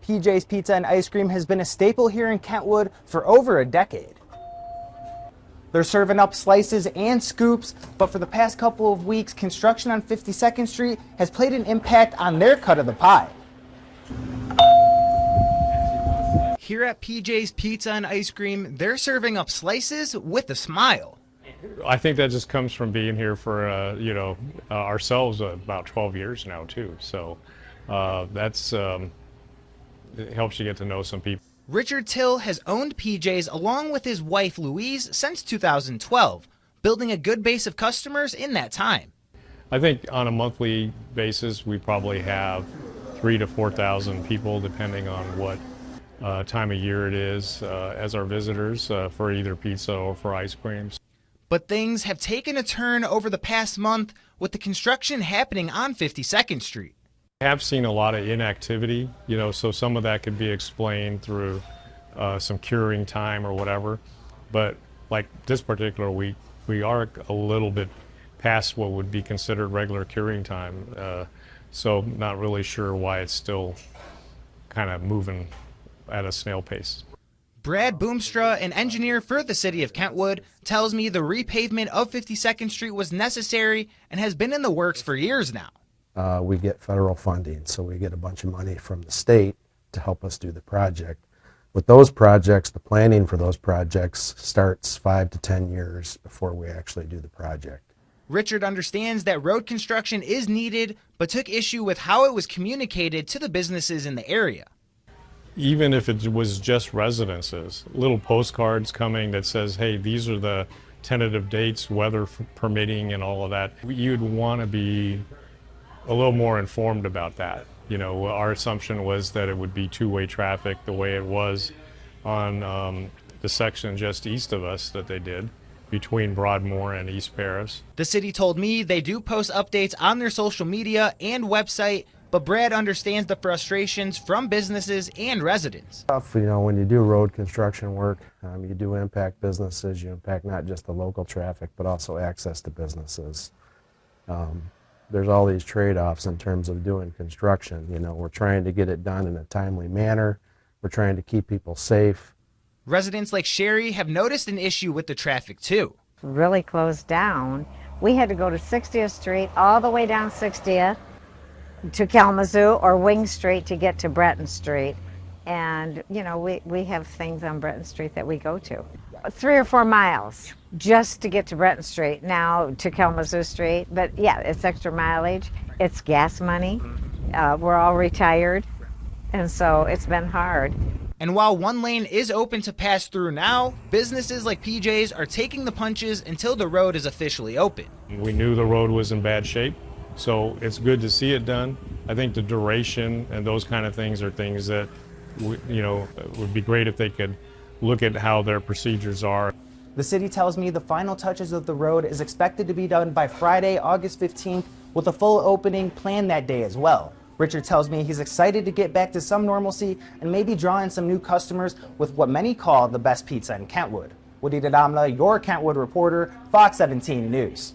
PJ's Pizza and Ice Cream has been a staple here in Kentwood for over a decade. They're serving up slices and scoops, but for the past couple of weeks, construction on 52nd Street has played an impact on their cut of the pie. Here at PJ's Pizza and Ice Cream, they're serving up slices with a smile. I think that just comes from being here for, ourselves about 12 years now too. So it helps you get to know some people. Richard Till has owned PJ's along with his wife Louise since 2012, building a good base of customers in that time. I think on a monthly basis we probably have 3,000 to 4,000 people depending on what time of year it is as our visitors for either pizza or for ice creams. But things have taken a turn over the past month with the construction happening on 52nd Street. I have seen a lot of inactivity, so some of that could be explained through some curing time or whatever. But like this particular week, we are a little bit past what would be considered regular curing time. So not really sure why it's still kind of moving at a snail pace. Brad Boomstra, an engineer for the city of Kentwood, tells me the repavement of 52nd Street was necessary and has been in the works for years now. We get federal funding, so we get a bunch of money from the state to help us do the project. With those projects, the planning for those projects starts 5 to 10 years before we actually do the project. Richard understands that road construction is needed, but took issue with how it was communicated to the businesses in the area. Even if it was just residences, little postcards coming that says, hey, these are the tentative dates, weather permitting and all of that, you'd want to be a little more informed about that. Our assumption was that it would be two-way traffic the way it was on the section just east of us that they did between Broadmoor and East Paris. The city told me they do post updates on their social media and website, but Brad understands the frustrations from businesses and residents. When you do road construction work, you do impact businesses. You impact not just the local traffic, but also access to businesses. There's all these trade-offs in terms of doing construction. We're trying to get it done in a timely manner. We're trying to keep people safe. Residents like Sherry have noticed an issue with the traffic too. Really closed down. We had to go to 60th Street, all the way down 60th to Kalamazoo, or Wing Street to get to Breton Street. And, we have things on Breton Street that we go to. 3 or 4 miles just to get to Breton Street, now to Kalamazoo Street. But yeah, it's extra mileage, it's gas money, we're all retired, and so it's been hard. And while one lane is open to pass through now, businesses like PJ's are taking the punches until the road is officially open. We knew the road was in bad shape, so it's good to see it done. I think the duration and those kind of things are things that would be great if they could look at how their procedures are. The city tells me the final touches of the road is expected to be done by Friday, August 15th, with a full opening planned that day as well. Richard tells me he's excited to get back to some normalcy and maybe draw in some new customers with what many call the best pizza in Kentwood. Woody Dadamla, your Kentwood reporter, Fox 17 News.